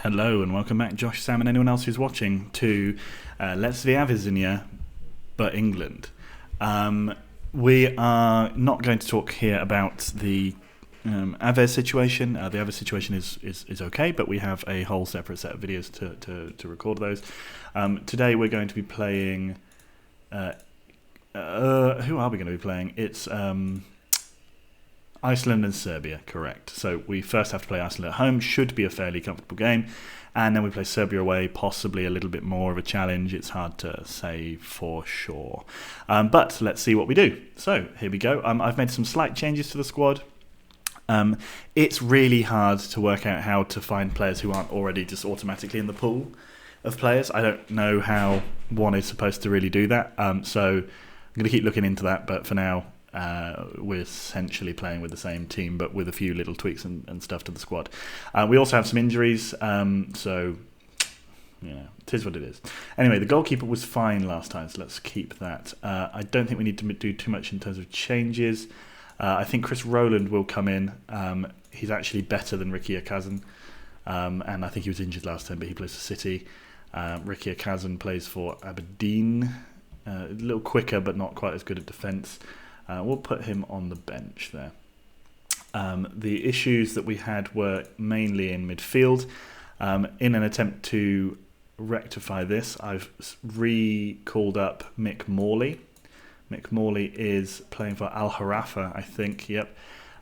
Hello and welcome back, Josh, Sam and anyone else who's watching to Let's the Aves-ing, but England. We are not going to talk here about the Aves situation. The Aves situation is okay, but we have a whole separate set of videos to record those. Today we're going to be playing... who are we going to be playing? It's... Iceland and Serbia, correct. So we first have to play Iceland at home, should be a fairly comfortable game, and then we play Serbia away, possibly a little bit more of a challenge. It's hard to say for sure. But let's see what we do. So here we go. I've made some slight changes to the squad. It's really hard to work out how to find players who aren't already just automatically in the pool of players. I don't know how one is supposed to really do that. So I'm going to keep looking into that, but for now, we're essentially playing with the same team, but with a few little tweaks and stuff to the squad. We also have some injuries, so it is what it is. Anyway, the goalkeeper was fine last time, so let's keep that. I don't think we need to do too much in terms of changes. I think Chris Rowland will come in. He's actually better than Ricky Akazan, and I think he was injured last time, but he plays for City. Ricky Akazan plays for Aberdeen. A little quicker, but not quite as good at defence. We'll put him on the bench there. The issues that we had were mainly in midfield. In an attempt to rectify this, I've recalled up Mick Morley. Mick Morley is playing for Al Harafa, I think, yep.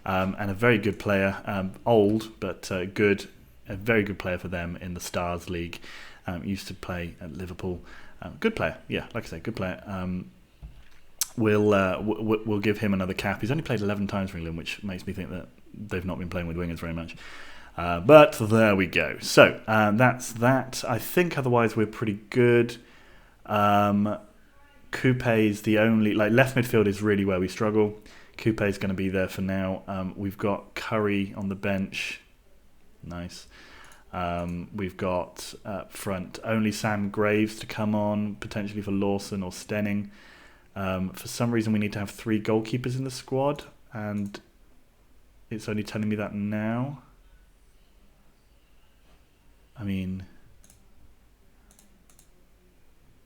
And a very good player, old but good, a very good player for them in the Stars League. Used to play at Liverpool. Good player, yeah, like I say, good player. We'll give him another cap. He's only played 11 times for England, which makes me think that they've not been playing with wingers very much. But there we go. So that's that. I think otherwise we're pretty good. Coupe is the only... left midfield is really where we struggle. Coupe is going to be there for now. We've got Curry on the bench. Nice. We've got up front only Sam Graves to come on, potentially for Lawson or Stenning. For some reason we need to have 3 goalkeepers in the squad, and it's only telling me that now. I mean,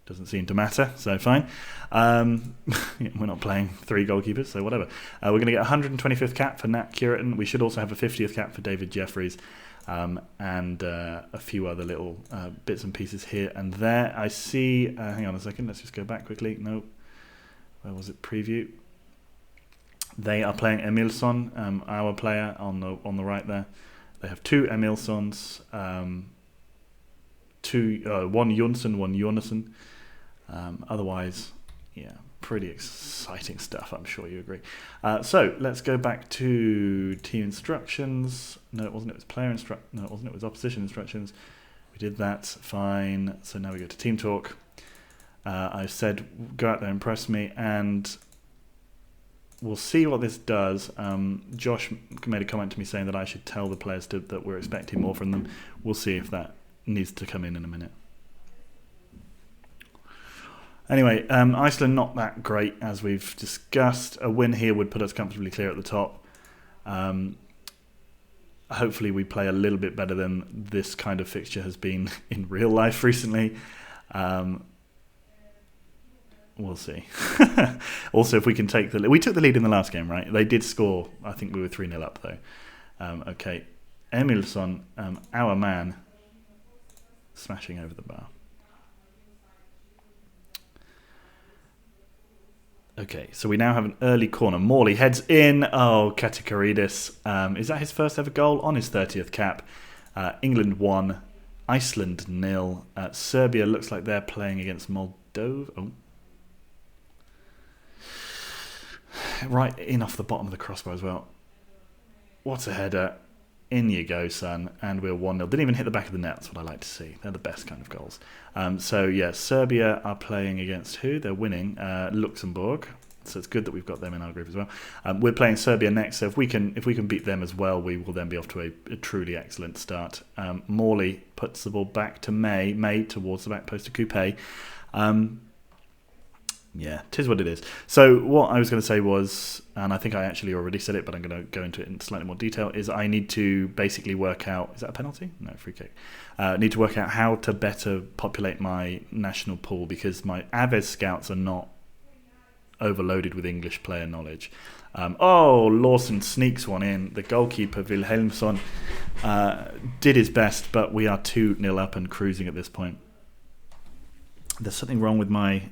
doesn't seem to matter, so fine. We're not playing 3 goalkeepers, so whatever. We're going to get a 125th cap for Nat Curitin. We should also have a 50th cap for David Jeffries, and a few other little bits and pieces here and there. I see, hang on a second, let's just go back quickly. Nope. Where was it? Preview. They are playing Emilsson, our player on the right there. They have 2 Emilssons, one Jonsson, one Jonassen. Otherwise, yeah, pretty exciting stuff. I'm sure you agree. So let's go back to team instructions. No, it wasn't. It was player instruct. No, it wasn't. It was opposition instructions. We did that. Fine. So now we go to team talk. I said, go out there and impress me, and we'll see what this does. Josh made a comment to me saying that I should tell the players that we're expecting more from them. We'll see if that needs to come in a minute. Anyway, Iceland not that great, as we've discussed. A win here would put us comfortably clear at the top. Hopefully we play a little bit better than this kind of fixture has been in real life recently. We'll see. Also, if we can take the lead. We took the lead in the last game, right? They did score. I think we were 3-0 up, though. Okay. Emilsson, our man, smashing over the bar. Okay, so we now have an early corner. Morley heads in. Oh, Katikaridis. Is that his first ever goal on his 30th cap? England 1, Iceland 0. Serbia looks like they're playing against Moldova. Oh. Right in off the bottom of the crossbar as well. What a header. In you go, son. And we're 1-0. Didn't even hit the back of the net. That's what I like to see. They're the best kind of goals. So, yeah, Serbia are playing against who? They're winning Luxembourg. So it's good that we've got them in our group as well. We're playing Serbia next. So if we can beat them as well, we will then be off to a truly excellent start. Morley puts the ball back to May. May towards the back post to Coupe. Yeah, tis what it is. So what I was going to say was, and I think I actually already said it, but I'm going to go into it in slightly more detail, is I need to basically work out, is that a penalty? No, free kick. Need to work out how to better populate my national pool, because my Aves scouts are not overloaded with English player knowledge. Lawson sneaks one in. The goalkeeper, Wilhelmsson, did his best, but we are 2-0 up and cruising at this point. There's something wrong with my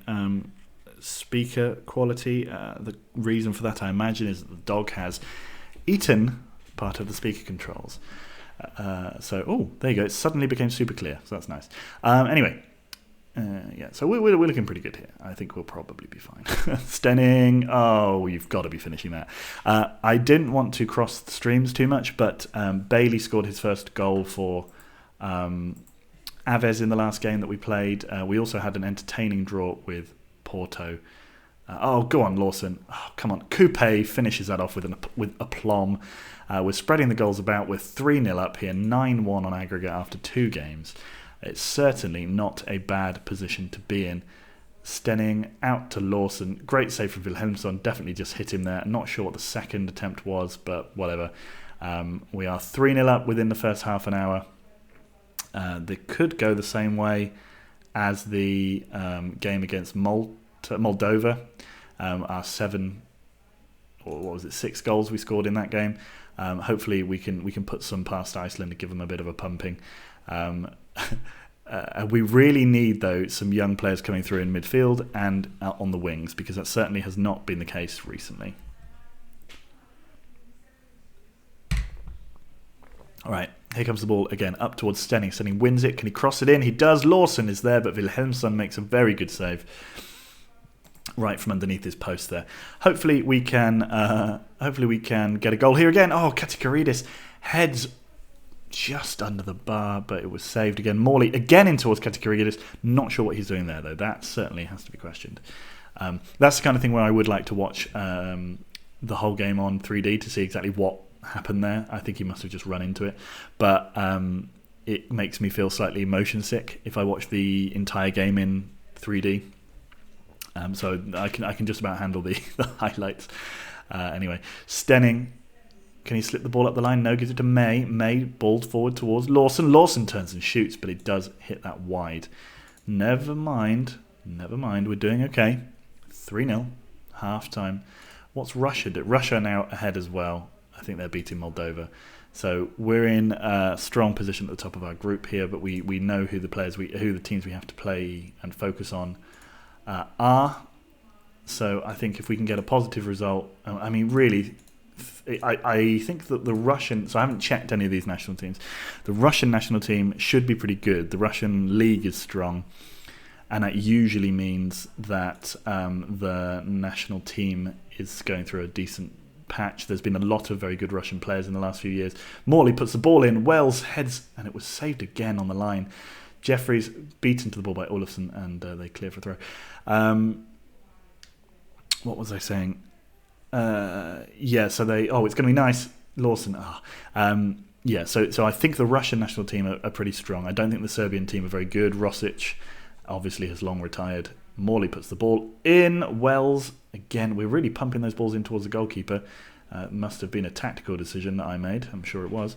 speaker quality. The reason for that, I imagine, is that the dog has eaten part of the speaker controls. There you go. It suddenly became super clear, so that's nice. So we're looking pretty good here. I think we'll probably be fine. Stenning. Oh, you've got to be finishing that. I didn't want to cross the streams too much, but Bailey scored his first goal for Aves in the last game that we played. We also had an entertaining draw with Porto. Go on, Lawson. Oh, come on. Coupe finishes that off with aplomb. We're spreading the goals about. We're 3-0 up here, 9-1 on aggregate after 2 games. It's certainly not a bad position to be in. Stenning out to Lawson. Great save from Wilhelmsson. Definitely just hit him there. Not sure what the second attempt was, but whatever. We are 3-0 up within the first half an hour. They could go the same way as the game against Moldova. Our 6 goals we scored in that game. Hopefully we can put some past Iceland and give them a bit of a pumping. We really need, though, some young players coming through in midfield and on the wings, because that certainly has not been the case recently. All right, here comes the ball again, up towards Stenning. Stenning wins it. Can he cross it in? He does. Lawson is there, but Wilhelmsson makes a very good save right from underneath his post there. Hopefully we can get a goal here again. Oh, Katikaridis heads just under the bar, but it was saved again. Morley again in towards Katikaridis. Not sure what he's doing there, though. That certainly has to be questioned. That's the kind of thing where I would like to watch the whole game on 3D to see exactly what happened there. I think he must have just run into it, but it makes me feel slightly motion sick if I watch the entire game in 3D. So I can just about handle the highlights. Anyway, Stenning, can he slip the ball up the line? No, gives it to May. May balls forward towards Lawson. Lawson turns and shoots, but it does hit that wide. Never mind. We're doing okay. 3-0, half time. What's Russia do? Russia are now ahead as well. I think they're beating Moldova. So we're in a strong position at the top of our group here, but we know who the teams we have to play and focus on are. So I think if we can get a positive result, I mean, really, I think that the Russian, so I haven't checked any of these national teams, the Russian national team should be pretty good. The Russian league is strong, and that usually means that the national team is going through a decent patch. There's been a lot of very good Russian players in the last few years. Morley puts the ball in, Wells heads, and it was saved again on the line. Jeffries beaten to the ball by Olofsson, and they clear for throw. What was I saying? So it's going to be nice. Lawson. So I think the Russian national team are pretty strong. I don't think the Serbian team are very good. Rosic obviously has long retired. Morley puts the ball in. Wells, again, we're really pumping those balls in towards the goalkeeper. Must have been a tactical decision that I made. I'm sure it was.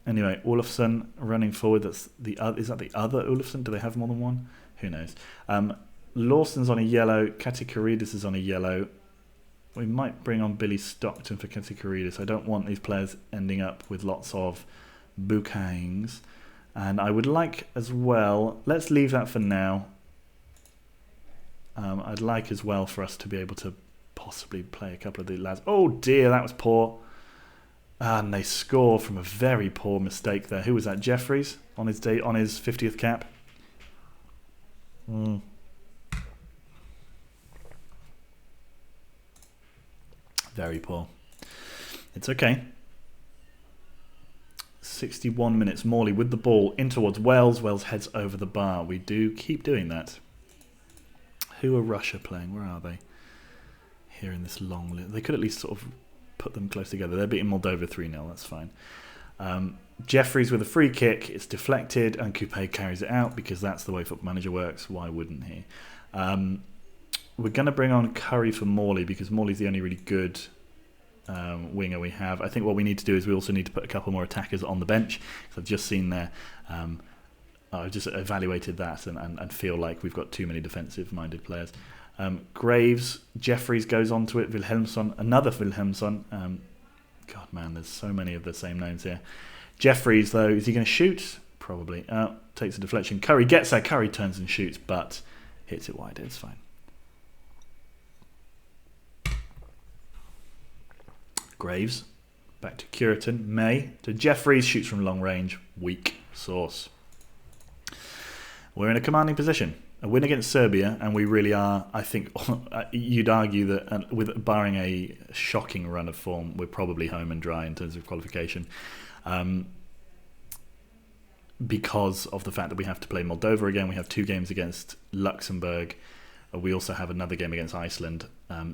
Anyway, Olofsson running forward. Is that the other Olofsson? Do they have more than one? Who knows? Lawson's on a yellow. Katikaridis is on a yellow. We might bring on Billy Stockton for Katikaridis. I don't want these players ending up with lots of bouquets. And I would like as well, let's leave that for now. I'd like as well for us to be able to possibly play a couple of the lads. Oh dear, that was poor. And they score from a very poor mistake there. Who was that? Jeffries on his 50th cap. Very poor. It's okay. 61 minutes. Morley with the ball in towards Wells. Wells heads over the bar. We do keep doing that. Who are Russia playing? Where are they? Here in this long list. They could at least sort of put them close together. They're beating Moldova 3-0. That's fine. Jeffries with a free kick. It's deflected and Coupe carries it out because that's the way Football Manager works. Why wouldn't he? We're going to bring on Curry for Morley because Morley's the only really good winger we have. I think what we need to do is we also need to put a couple more attackers on the bench. So I've just seen there, I've just evaluated that and feel like we've got too many defensive-minded players. Graves, Jeffries goes on to it, Wilhelmsson, another Wilhelmsson. God, man, there's so many of the same names here. Jeffries, though, is he going to shoot? Probably. Takes a deflection. Curry gets there. Curry turns and shoots, but hits it wide. It's fine. Graves, back to Curitan. May to Jeffries, shoots from long range. Weak sauce. We're in a commanding position. A win against Serbia, and we really are, I think, you'd argue that with barring a shocking run of form, we're probably home and dry in terms of qualification. Because of the fact that we have to play Moldova again. We have 2 games against Luxembourg. We also have another game against Iceland.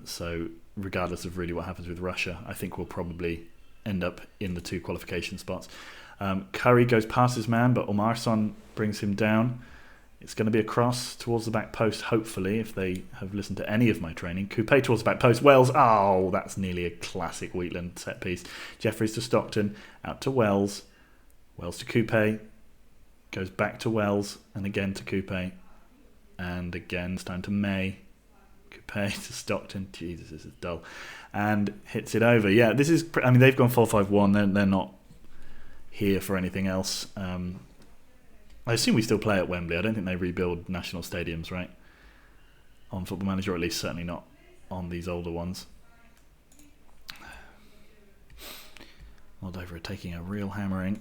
So regardless of really what happens with Russia, I think we'll probably end up in the 2 qualification spots. Curry goes past his man, but Omarsson brings him down. It's going to be a cross towards the back post, hopefully, if they have listened to any of my training. Coupe towards the back post. Wells. Oh, that's nearly a classic Wheatland set piece. Jeffries to Stockton. Out to Wells. Wells to Coupe. Goes back to Wells. And again to Coupe. And again, it's time to May. Coupe to Stockton. Jesus, this is dull. And hits it over. Yeah, this is... I mean, they've gone 4-5-1. They're not here for anything else. I assume we still play at Wembley. I don't think they rebuild national stadiums, right? On Football Manager, or at least certainly not on these older ones. Moldova are taking a real hammering.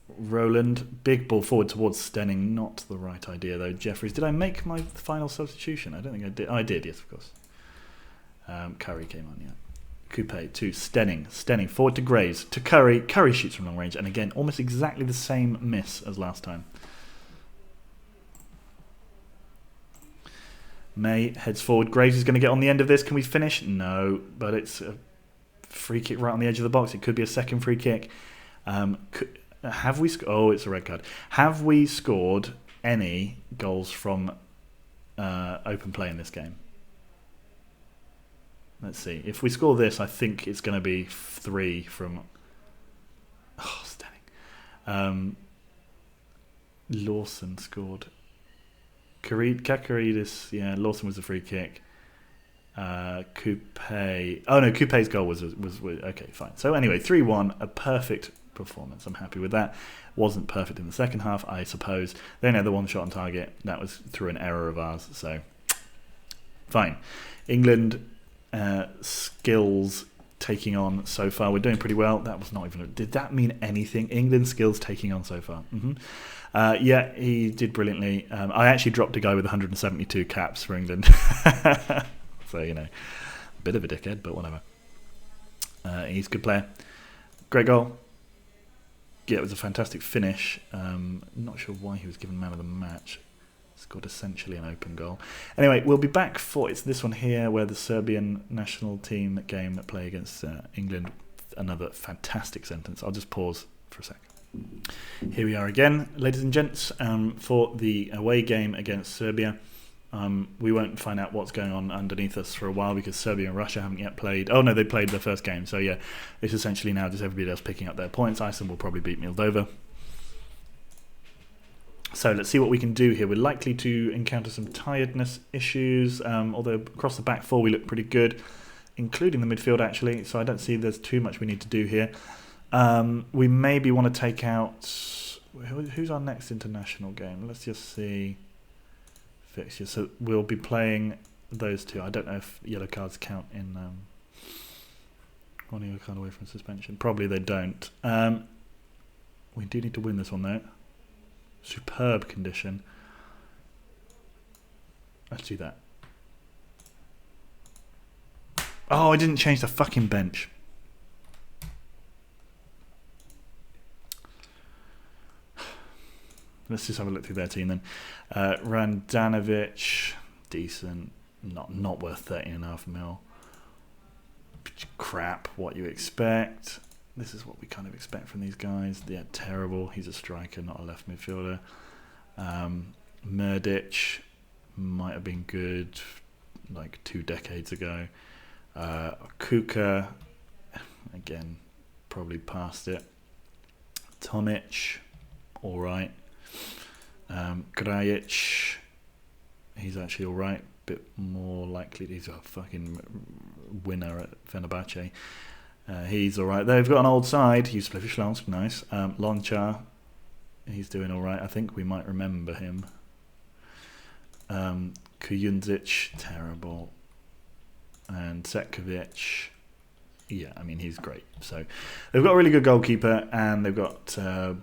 Roland, big ball forward towards Stenning. Not the right idea, though. Jeffries, did I make my final substitution? I don't think I did. Oh, I did, yes, of course. Curry came on, yeah. Coupe to Stenning. Stenning forward to Graves. To Curry. Curry shoots from long range. And again, almost exactly the same miss as last time. May heads forward. Graves is going to get on the end of this. Can we finish? No. But it's a free kick right on the edge of the box. It could be a second free kick. Have we... Oh, it's a red card. Have we scored any goals from open play in this game? Let's see. If we score this, I think it's going to be 3 from... Oh, stunning. Lawson scored. Kakaridis, yeah, Lawson was the free kick. Coupe... Oh, no, Coupe's goal was... Okay, fine. So anyway, 3-1, a perfect performance. I'm happy with that. Wasn't perfect in the second half, I suppose. They only had the one shot on target. That was through an error of ours, so... Fine. England... skills taking on so far. We're doing pretty well. That was not even... Did that mean anything? England skills taking on so far. Yeah, he did brilliantly. I actually dropped a guy with 172 caps for England. So, you know, a bit of a dickhead, but whatever. He's a good player. Great goal. Yeah, it was a fantastic finish. Not sure why he was given man of the match. Scored essentially an open goal. Anyway, we'll be back for... It's this one here where the Serbian national team game that play against England. Another fantastic sentence. I'll just pause for a second. Here we are again, ladies and gents, for the away game against Serbia. We won't find out what's going on underneath us for a while because Serbia and Russia haven't yet played. Oh no, they played their first game. So yeah, it's essentially now just everybody else picking up their points. Iceland will probably beat Moldova. So let's see what we can do here. We're likely to encounter some tiredness issues, although across the back 4 we look pretty good, including the midfield actually, so I don't see there's too much we need to do here. We maybe want to take out... Who's our next international game? Let's just see fixtures. So we'll be playing those 2. I don't know if yellow cards count in... one yellow card away from suspension. Probably they don't. We do need to win this one though. Superb condition. Let's do that. Oh, I didn't change the fucking bench. Let's just have a look through their team then. Randanovic, decent. Not worth 13.5 mil. Crap, what you expect. This is what we kind of expect from these guys. Yeah, terrible. He's a striker, not a left midfielder. Mrdic might have been good like 2 decades ago. Kuka, again, probably past it. Tomic, all right. Grajic, he's actually all right. Bit more likely. He's a fucking winner at Fenerbahce. He's all right. They've got an old side. He used to play for Slavsk, nice. Lonchar, he's doing all right. I think we might remember him. Kujundžić, terrible. And Setkovic, yeah, I mean, he's great. So they've got a really good goalkeeper, and they've got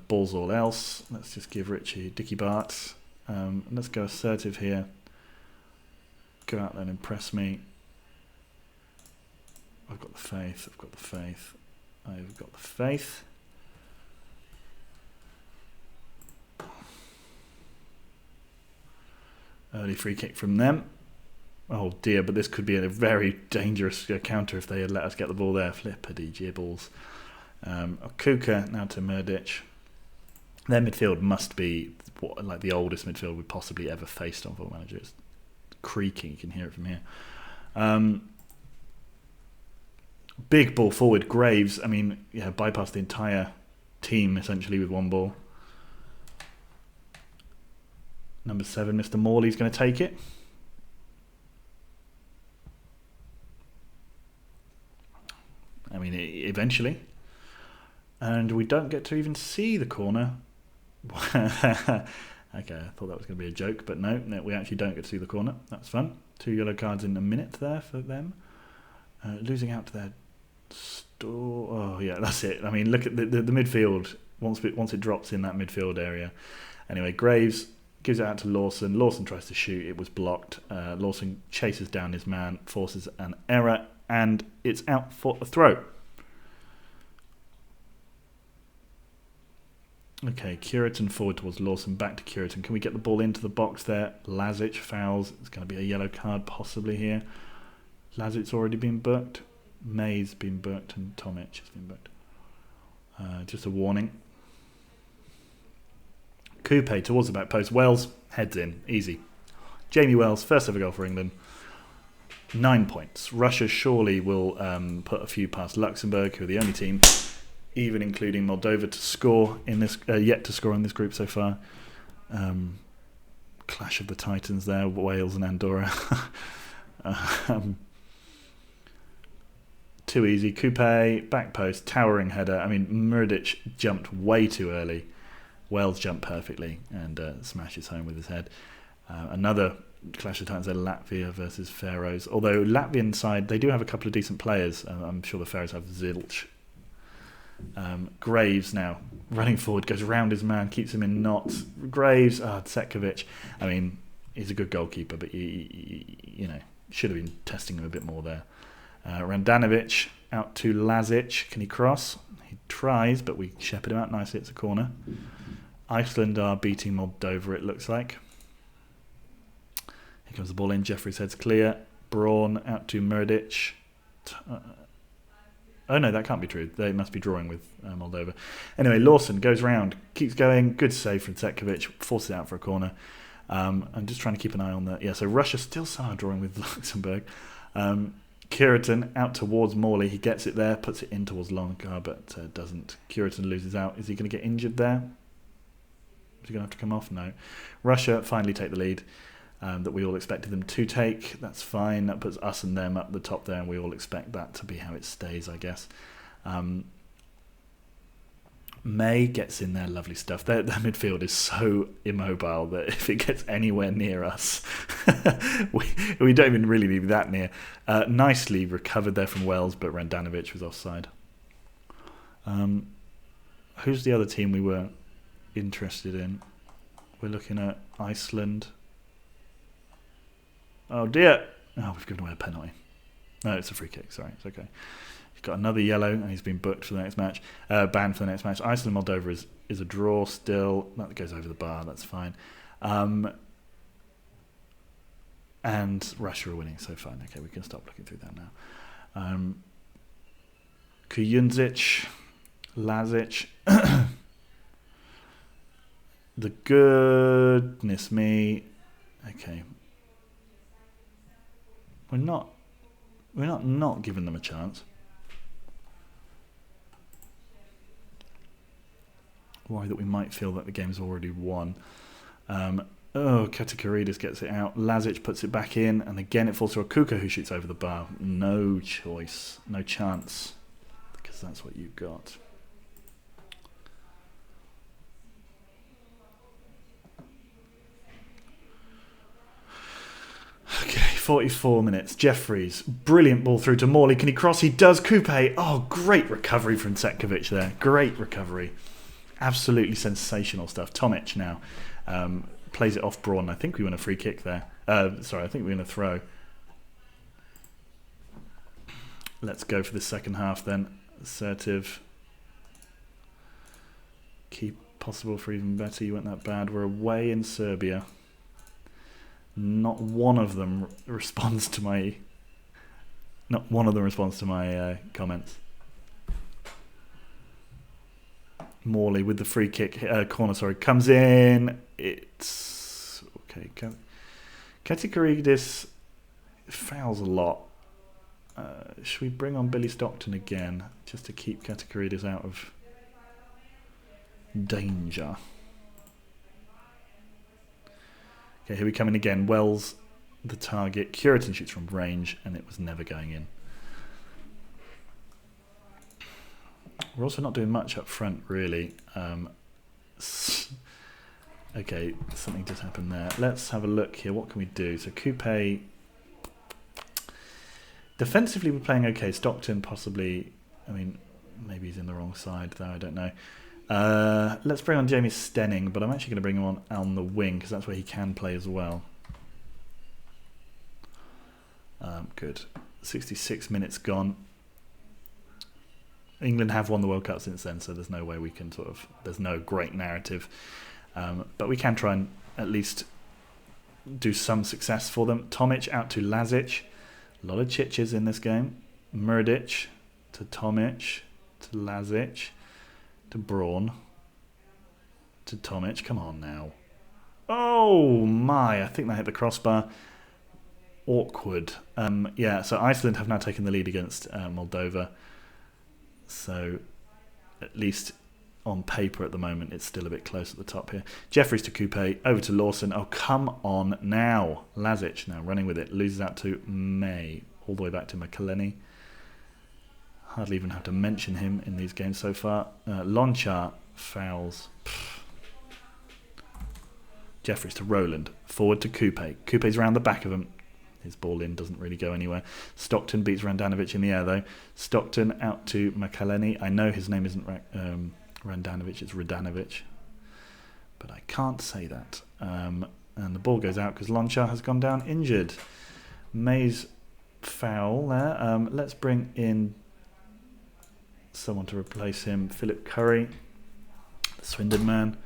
balls all else. Let's just give Richie Dicky Bart. Let's go assertive here. Go out there and impress me. I've got the faith. I've got the faith. I've got the faith. Early free kick from them. Oh dear, but this could be a very dangerous counter if they had let us get the ball there. Flippity gibbles. Kuka now to Mrdic. Their midfield must be like the oldest midfield we've possibly ever faced on Football Manager. It's creaking, you can hear it from here. Big ball forward, Graves. I mean, yeah, bypassed the entire team essentially with one ball. Number 7, Mr. Morley's going to take it. I mean, eventually. And we don't get to even see the corner. Okay, I thought that was going to be a joke, but no, we actually don't get to see the corner. That's fun. 2 yellow cards in a minute there for them. Losing out to their store. Oh, yeah, that's it. I mean, look at the midfield. Once it drops in that midfield area. Anyway, Graves gives it out to Lawson. Lawson tries to shoot. It was blocked. Lawson chases down his man, forces an error, and it's out for a throw. Okay, Curitan forward towards Lawson, back to Curitan. Can we get the ball into the box there? Lazic fouls. It's going to be a yellow card possibly here. Lazic's already been booked. May's been booked, and Tomic has been booked. Just a warning. Coupe towards the back post. Wells heads in. Easy. Jamie Wells, first ever goal for England. 9 points. Russia surely will put a few past Luxembourg, who are the only team, even including Moldova, to score in this yet to score in this group so far. Clash of the Titans there, Wales and Andorra. Too easy. Coupe, back post, towering header. I mean, Mrdic jumped way too early. Wales jumped perfectly and smashes home with his head. Another Clash of Titans there, Latvia versus Faroes. Although Latvian side, they do have a couple of decent players. I'm sure the Faroes have Zilch. Graves now running forward, goes around his man, keeps him in knots. Graves, Setkovic. I mean, he's a good goalkeeper, but you know, should have been testing him a bit more there. Randanovic out to Lazic. Can he cross? He tries, but we shepherd him out nicely. It's a corner. Iceland are beating Moldova, it looks like. Here comes the ball in. Jeffrey's head's clear. Braun out to Mrdic. Oh no, that can't be true. They must be drawing with Moldova. Anyway, Lawson goes round, keeps going. Good save from Setkovic. Forces it out for a corner. I'm just trying to keep an eye on that. Yeah, so Russia still somehow drawing with Luxembourg. Curitan out towards Morley. He gets it there, puts it in towards Longar, but doesn't. Curitan loses out. Is he going to get injured there? Is he going to have to come off? No. Russia finally take the lead that we all expected them to take. That's fine. That puts us and them up the top there, and we all expect that to be how it stays, I guess. May gets in there, lovely stuff. Their midfield is so immobile that if it gets anywhere near us, we don't even really need that near. Nicely recovered there from Wells, but Randanovic was offside. Who's the other team we were interested in? We're looking at Iceland. Oh dear! Oh, we've given away a penalty. No, it's a free kick. Sorry, it's okay. He's got another yellow, and he's been booked for the next match. Banned for the next match. Iceland Moldova is a draw still. That goes over the bar. That's fine. And Russia are winning, so fine. Okay, we can stop looking through that now. Kujundžić, Lazic. The goodness me. Okay. We're not giving them a chance. Worry that we might feel that the game's already won. Katakouridis gets it out. Lazic puts it back in, and again it falls to a Kuka who shoots over the bar. No choice, no chance, because that's what you got. Okay, 44 minutes. Jeffries, brilliant ball through to Morley. Can he cross? He does. Coupe. Oh, great recovery from Cvetkovic there. Great recovery. Absolutely sensational stuff. Tomic now plays it off Braun. I think we win a free kick there. I think we win a throw. Let's go for the second half then. Assertive. Keep possible for even better. You weren't that bad. We're away in Serbia. Not one of them responds to my comments. Morley with the free kick corner, comes in. It's okay. Katakouridis fouls a lot. Should we bring on Billy Stockton again just to keep Katakouridis out of danger? Okay, here we come in again. Wells, the target. Curitin shoots from range, and it was never going in. We're also not doing much up front, really. Okay, something just happened there. Let's have a look here. What can we do? So Coupe. Defensively, we're playing okay. Stockton possibly. I mean, maybe he's in the wrong side, though. I don't know. Let's bring on Jamie Stenning, but I'm actually going to bring him on the wing because that's where he can play as well. Good. 66 minutes gone. England have won the World Cup since then, so there's no way we can there's no great narrative. But we can try and at least do some success for them. Tomic out to Lazic. A lot of chitches in this game. Mrdic to Tomic to Lazic. To Braun, to Tomic. Come on now. Oh my, I think they hit the crossbar. Awkward. So Iceland have now taken the lead against Moldova. So at least on paper at the moment, it's still a bit close at the top here. Jeffries to Coupe, over to Lawson. Oh, come on now. Lazic now running with it. Loses out to May. All the way back to McElhenney. Hardly even have to mention him in these games so far. Lonchar fouls. Jeffries to Roland. Forward to Coupe. Coupe's around the back of him. His ball in doesn't really go anywhere. Stockton beats Randanovic in the air though. Stockton out to McElhenney. I know his name isn't Randanovic, it's Radanovic. But I can't say that. And the ball goes out because Lonchar has gone down injured. May's foul there. Let's bring in someone to replace him. Philip Curry, the Swindon man.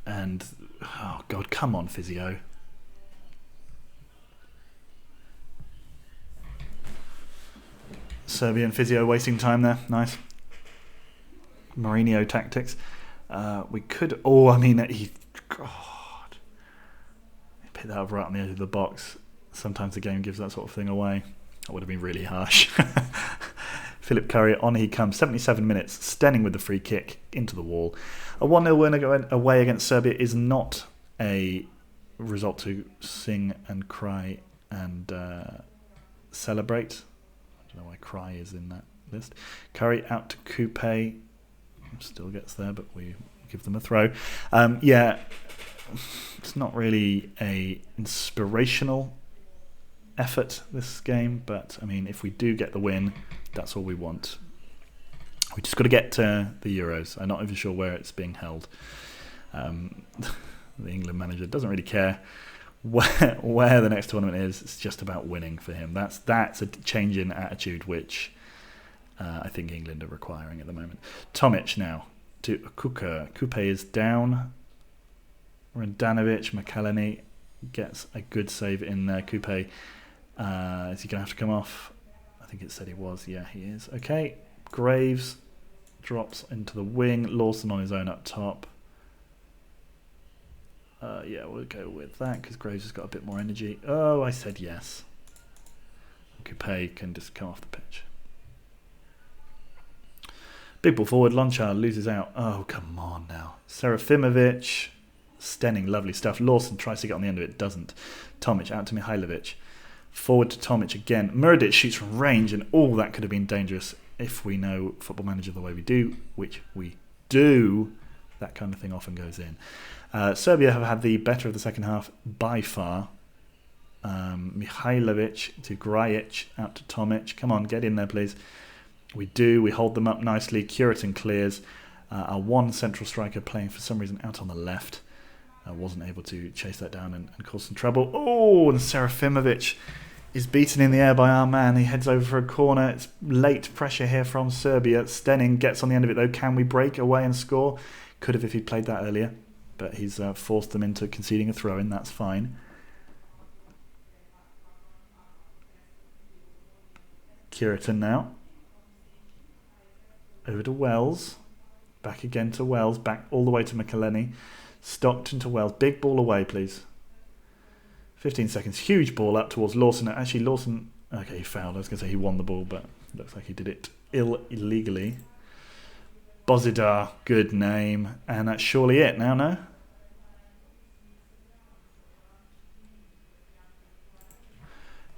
And oh god, come on, physio. Serbian physio wasting time there. Nice. Mourinho tactics. We could. He picked that up right on the edge of the box. Sometimes the game gives that sort of thing away. That would have been really harsh. Philip Curry, on he comes. 77 minutes. Stenning with the free kick into the wall. A 1-0 win away against Serbia is not a result to sing and cry and celebrate. I don't know why cry is in that list. Curry out to Coupe. Still gets there, but we give them a throw. It's not really a inspirational effort, this game, but I mean, if we do get the win, that's all we want. We just got to get to the Euros. I'm not even sure where it's being held. The England manager doesn't really care where the next tournament is. It's just about winning for him. That's a change in attitude which I think England are requiring at the moment. Tomic now to Kuka. Coupe is down. Radanovic, McElhenney gets a good save in there. Coupe, is he going to have to come off? I think it said he was. Yeah, he is. Okay, Graves drops into the wing. Lawson on his own up top. Yeah, we'll go with that because Graves has got a bit more energy. Oh, I said yes. Coupe can just come off the pitch. Big ball forward. Lonchar loses out. Oh, come on now. Serafimovic. Stenning, lovely stuff. Lawson tries to get on the end of it, doesn't. Tomic out to Mihailovic. Forward to Tomic again. Muradic shoots from range, and all that could have been dangerous if we know Football Manager the way we do, which we do. That kind of thing often goes in. Serbia have had the better of the second half by far. Mihailovic to Grajic, out to Tomic. Come on, get in there, please. We do. We hold them up nicely. Curitin clears. Our one central striker playing for some reason out on the left. Wasn't able to chase that down and cause some trouble. Oh, and Serafimovic is beaten in the air by our man. He heads over for a corner. It's late pressure here from Serbia. Stenning gets on the end of it though. Can we break away and score? Could have if he'd played that earlier. But he's forced them into conceding a throw-in. That's fine. Curitin now. Over to Wells. Back again to Wells. Back all the way to McElhenney. Stockton to Wells. Big ball away, please. 15 seconds. Huge ball up towards Lawson. Actually, Lawson... Okay, he fouled. I was going to say he won the ball, but looks like he did it illegally. Bozidar. Good name. And that's surely it now, no?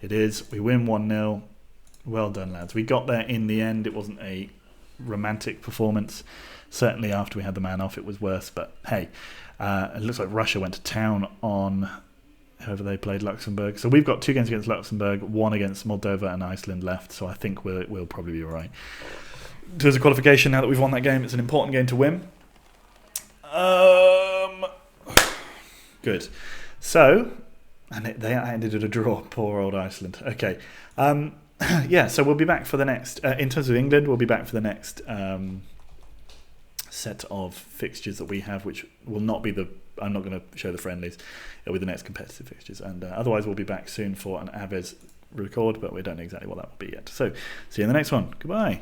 It is. We win 1-0. Well done, lads. We got there in the end. It wasn't a romantic performance. Certainly after we had the man off, it was worse. But hey, it looks like Russia went to town on whoever they played, Luxembourg. So we've got 2 games against Luxembourg, 1 against Moldova and Iceland left. So I think we'll probably be all right. In terms of qualification, now that we've won that game, it's an important game to win. Good. So, and they ended at a draw. Poor old Iceland. Okay. Yeah, so we'll be back for the next... in terms of England, we'll be back for the next set of fixtures that we have, which will not be the... I'm not going to show the friendlies. It'll be the next competitive fixtures. And otherwise, we'll be back soon for an Aves record, but we don't know exactly what that will be yet. So, see you in the next one. Goodbye.